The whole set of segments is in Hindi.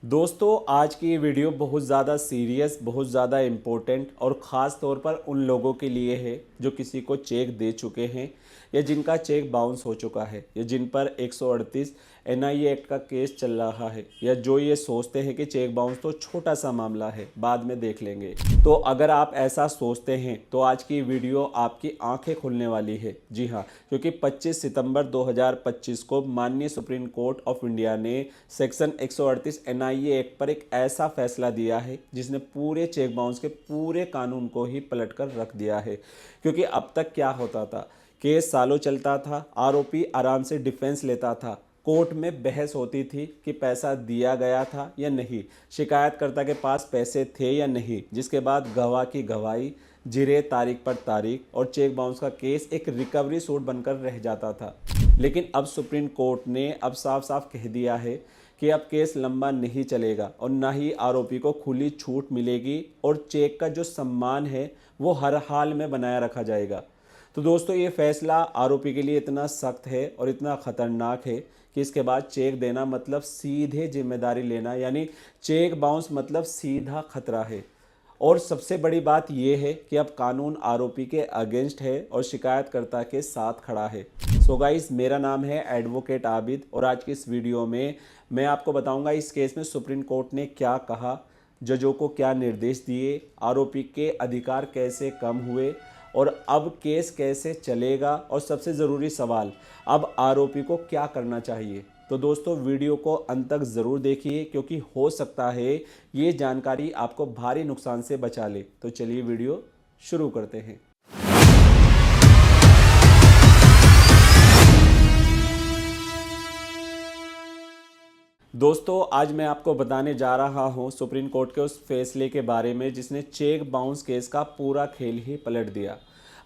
दोस्तों आज की ये वीडियो बहुत ज़्यादा सीरियस, बहुत ज़्यादा इम्पोर्टेंट और ख़ास तौर पर उन लोगों के लिए है जो किसी को चेक दे चुके हैं या जिनका चेक बाउंस हो चुका है या जिन पर 138 एनआईए एक्ट का केस चल रहा है या जो ये सोचते हैं कि चेक बाउंस तो छोटा सा मामला है, बाद में देख लेंगे। तो अगर आप ऐसा सोचते हैं तो आज की वीडियो आपकी आंखें खुलने वाली है। जी हाँ, क्योंकि 25 सितंबर 2025 को माननीय सुप्रीम कोर्ट ऑफ इंडिया ने सेक्शन 138 एनआईए एक्ट पर एक ऐसा फैसला दिया है जिसने पूरे चेक बाउंस के पूरे कानून को ही पलट कर रख दिया है। क्योंकि अब तक क्या होता था, केस सालों चलता था, आरोपी आराम से डिफेंस लेता था, कोर्ट में बहस होती थी कि पैसा दिया गया था या नहीं, शिकायतकर्ता के पास पैसे थे या नहीं, जिसके बाद गवाह की गवाही, जिरे तारीख पर तारीख और चेक बाउंस का केस एक रिकवरी सूट बनकर रह जाता था। लेकिन अब सुप्रीम कोर्ट ने अब साफ साफ कह दिया है कि अब केस लंबा नहीं चलेगा और ना ही आरोपी को खुली छूट मिलेगी और चेक का जो सम्मान है वो हर हाल में बनाए रखा जाएगा। तो दोस्तों ये फैसला आरोपी के लिए इतना सख्त है और इतना ख़तरनाक है कि इसके बाद चेक देना मतलब सीधे जिम्मेदारी लेना, यानी चेक बाउंस मतलब सीधा खतरा है। और सबसे बड़ी बात यह है कि अब कानून आरोपी के अगेंस्ट है और शिकायतकर्ता के साथ खड़ा है। सो गाइस, मेरा नाम है एडवोकेट आबिद और आज की इस वीडियो में मैं आपको बताऊंगा इस केस में सुप्रीम कोर्ट ने क्या कहा, जजों को क्या निर्देश दिए, आरोपी के अधिकार कैसे कम हुए और अब केस कैसे चलेगा और सबसे ज़रूरी सवाल, अब आरोपी को क्या करना चाहिए। तो दोस्तों वीडियो को अंत तक ज़रूर देखिए क्योंकि हो सकता है ये जानकारी आपको भारी नुकसान से बचा ले। तो चलिए वीडियो शुरू करते हैं। दोस्तों आज मैं आपको बताने जा रहा हूं सुप्रीम कोर्ट के उस फैसले के बारे में जिसने चेक बाउंस केस का पूरा खेल ही पलट दिया।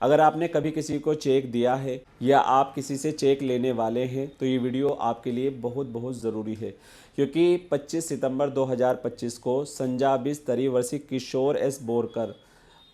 अगर आपने कभी किसी को चेक दिया है या आप किसी से चेक लेने वाले हैं तो ये वीडियो आपके लिए बहुत बहुत ज़रूरी है, क्योंकि 25 सितंबर 2025 को संजाबिस तरीवर्षी Kishore S Borkar,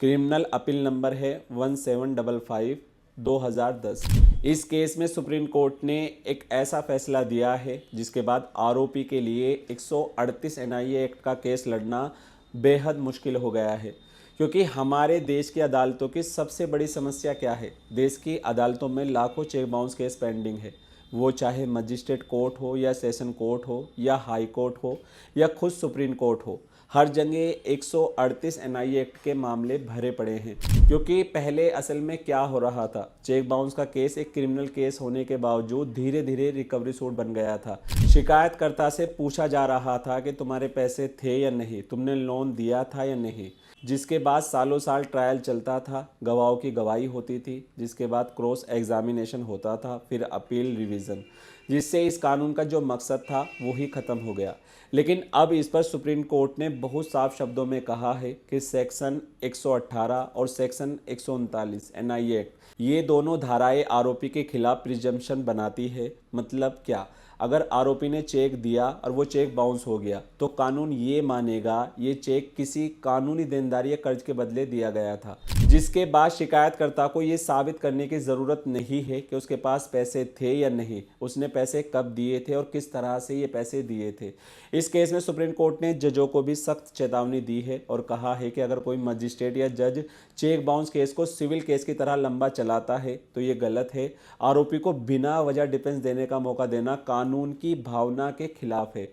criminal appeal number है 1755 2010। इस केस में सुप्रीम कोर्ट ने एक ऐसा फैसला दिया है जिसके बाद आरोपी के लिए 138 एनआईए एक्ट का केस लड़ना बेहद मुश्किल हो गया है। क्योंकि हमारे देश की अदालतों की सबसे बड़ी समस्या क्या है, देश की अदालतों में लाखों चेक बाउंस केस पेंडिंग है, वो चाहे मजिस्ट्रेट कोर्ट हो या सेशन कोर्ट हो या हाई कोर्ट हो या खुद सुप्रीम कोर्ट हो, हर जगह 138 एनआईए एक्ट के मामले भरे पड़े हैं। क्योंकि पहले असल में क्या हो रहा था, चेक बाउंस का केस एक क्रिमिनल केस होने के बावजूद धीरे धीरे रिकवरी सूट बन गया था। शिकायतकर्ता से पूछा जा रहा था कि तुम्हारे पैसे थे या नहीं, तुमने लोन दिया था या नहीं, जिसके बाद सालों साल ट्रायल चलता था, गवाहों की गवाही होती थी, जिसके बाद क्रॉस एग्जामिनेशन होता था, फिर अपील रिवीजन, जिससे इस कानून का जो मकसद था वो ही ख़त्म हो गया। लेकिन अब इस पर सुप्रीम कोर्ट ने बहुत साफ शब्दों में कहा है कि सेक्शन 118 और सेक्शन 139 एनआईए एक्ट, ये दोनों धाराएं आरोपी के खिलाफ प्रिजम्पशन बनाती है। मतलब क्या, अगर आरोपी ने चेक दिया और वो चेक बाउंस हो गया तो कानून ये मानेगा ये चेक किसी कानूनी देनदारी या कर्ज के बदले दिया गया था, जिसके बाद शिकायतकर्ता को ये साबित करने की ज़रूरत नहीं है कि उसके पास पैसे थे या नहीं, उसने पैसे कब दिए थे और किस तरह से ये पैसे दिए थे। इस केस में सुप्रीम कोर्ट ने जजों को भी सख्त चेतावनी दी है और कहा है कि अगर कोई मजिस्ट्रेट या जज चेक बाउंस केस को सिविल केस की तरह लंबा चलाता है तो ये गलत है। आरोपी को बिना वजह डिफेंस देने का मौका देना कानून की भावना के खिलाफ है।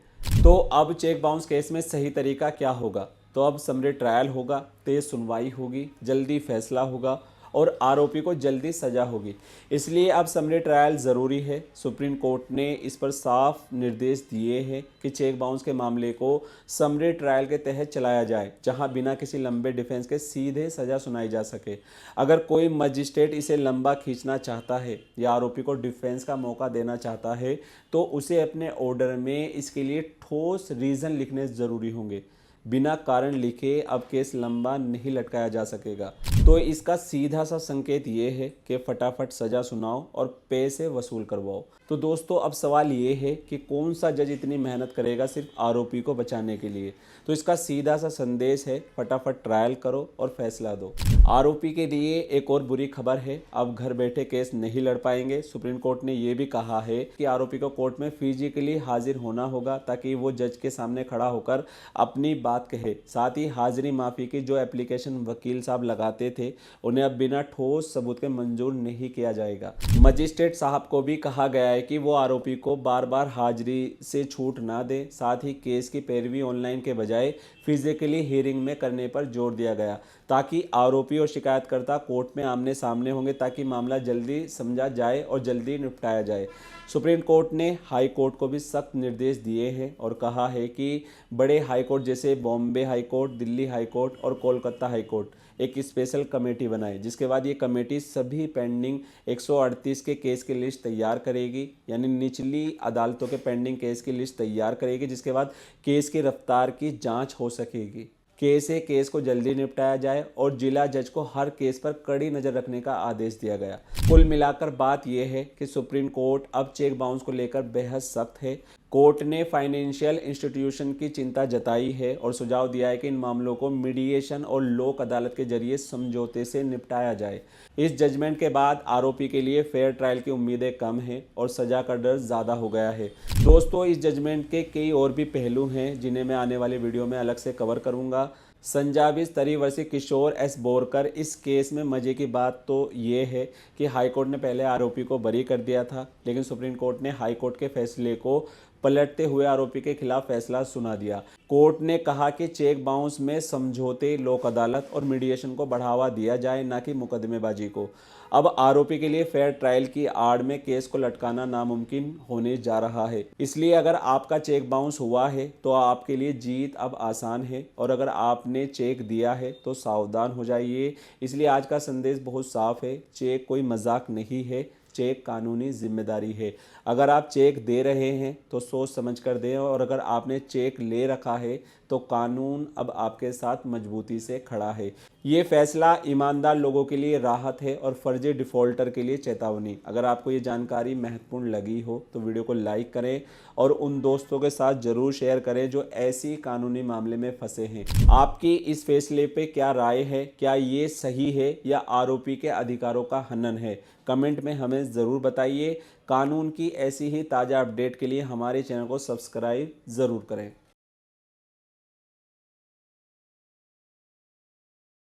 तो अब चेक बाउंस केस में सही तरीका क्या होगा? तो अब समरी ट्रायल होगा, तेज सुनवाई होगी, जल्दी फैसला होगा और आरोपी को जल्दी सजा होगी। इसलिए अब समरी ट्रायल ज़रूरी है। सुप्रीम कोर्ट ने इस पर साफ निर्देश दिए हैं कि चेक बाउंस के मामले को समरी ट्रायल के तहत चलाया जाए, जहां बिना किसी लंबे डिफेंस के सीधे सज़ा सुनाई जा सके। अगर कोई मजिस्ट्रेट इसे लंबा खींचना चाहता है या आरोपी को डिफेंस का मौका देना चाहता है तो उसे अपने ऑर्डर में इसके लिए ठोस रीज़न लिखने ज़रूरी होंगे। बिना कारण लिखे अब केस लंबा नहीं लटकाया जा सकेगा। तो इसका सीधा सा संकेत ये है कि फटाफट सज़ा सुनाओ और पैसे वसूल करवाओ। तो दोस्तों अब सवाल ये है कि कौन सा जज इतनी मेहनत करेगा सिर्फ आरोपी को बचाने के लिए। तो इसका सीधा सा संदेश है, फटाफट ट्रायल करो और फैसला दो। आरोपी के लिए एक और बुरी खबर है, अब घर बैठे केस नहीं लड़ पाएंगे। सुप्रीम कोर्ट ने यह भी कहा है कि आरोपी को कोर्ट में फिजिकली हाजिर होना होगा ताकि वो जज के सामने खड़ा होकर अपनी बात कहे। साथ ही हाजिरी माफी की जो एप्लीकेशन वकील साहब लगाते थे उन्हें अब बिना ठोस सबूत के मंजूर नहीं किया जाएगा। मजिस्ट्रेट साहब को भी कहा गया है कि वो आरोपी को बार बार हाजिरी से छूट ना दे। साथ ही केस की पैरवी ऑनलाइन के बजाय फिजिकली हियरिंग में करने पर जोर दिया गया ताकि आरोपी और शिकायतकर्ता कोर्ट में आमने सामने होंगे ताकि मामला जल्दी समझा जाए और जल्दी निपटाया जाए। सुप्रीम कोर्ट ने हाई कोर्ट को भी सख्त निर्देश दिए हैं और कहा है कि बड़े हाई कोर्ट जैसे Bombay high court, Delhi high court और कोलकाता हाई कोर्ट एक स्पेशल कमेटी बनाए, जिसके बाद ये कमेटी सभी पेंडिंग 138 के केस की लिस्ट तैयार करेगी, यानी निचली अदालतों के पेंडिंग केस की लिस्ट तैयार करेगी, जिसके बाद केस की रफ्तार की जांच हो सकेगी। केस को जल्दी निपटाया जाए और जिला जज को हर केस पर कड़ी नजर रखने का आदेश दिया गया। कुल मिलाकर बात यह है कि सुप्रीम कोर्ट अब चेक बाउंस को लेकर बेहद सख्त है। कोर्ट ने फाइनेंशियल इंस्टीट्यूशन की चिंता जताई है और सुझाव दिया है कि इन मामलों को मीडिएशन और लोक अदालत के जरिए समझौते से निपटाया जाए। इस जजमेंट के बाद आरोपी के लिए फेयर ट्रायल की उम्मीदें कम हैं और सजा का डर ज़्यादा हो गया है। दोस्तों, इस जजमेंट के कई और भी पहलू हैं जिन्हें मैं आने वाले वीडियो में अलग से कवर करूंगा। संजाबिज तरीवर्षी किशोर एस बोरकर, इस केस में मजे की बात तो ये है कि हाईकोर्ट ने पहले आरोपी को बरी कर दिया था, लेकिन सुप्रीम कोर्ट ने हाईकोर्ट के फैसले को पलटते हुए आरोपी के खिलाफ फैसला सुना दिया। कोर्ट ने कहा कि चेक बाउंस में समझौते, लोक अदालत और मीडिएशन को बढ़ावा दिया जाए, न कि मुकदमेबाजी को। अब आरोपी के लिए फेयर ट्रायल की आड़ में केस को लटकाना नामुमकिन होने जा रहा है। इसलिए अगर आपका चेक बाउंस हुआ है तो आपके लिए जीत अब आसान है, और अगर आपने चेक दिया है तो सावधान हो जाइए। इसलिए आज का संदेश बहुत साफ है, चेक कोई मजाक नहीं है, चेक कानूनी जिम्मेदारी है। अगर आप चेक दे रहे हैं तो सोच समझ कर दें, और अगर आपने चेक ले रखा है तो कानून अब आपके साथ मजबूती से खड़ा है। ये फैसला ईमानदार लोगों के लिए राहत है और फर्जी डिफ़ॉल्टर के लिए चेतावनी। अगर आपको ये जानकारी महत्वपूर्ण लगी हो तो वीडियो को लाइक करें और उन दोस्तों के साथ ज़रूर शेयर करें जो ऐसी कानूनी मामले में फंसे हैं। आपकी इस फैसले पे क्या राय है? क्या ये सही है या आरोपी के अधिकारों का हनन है? कमेंट में हमें ज़रूर बताइए। कानून की ऐसी ही ताज़ा अपडेट के लिए हमारे चैनल को सब्सक्राइब ज़रूर करें।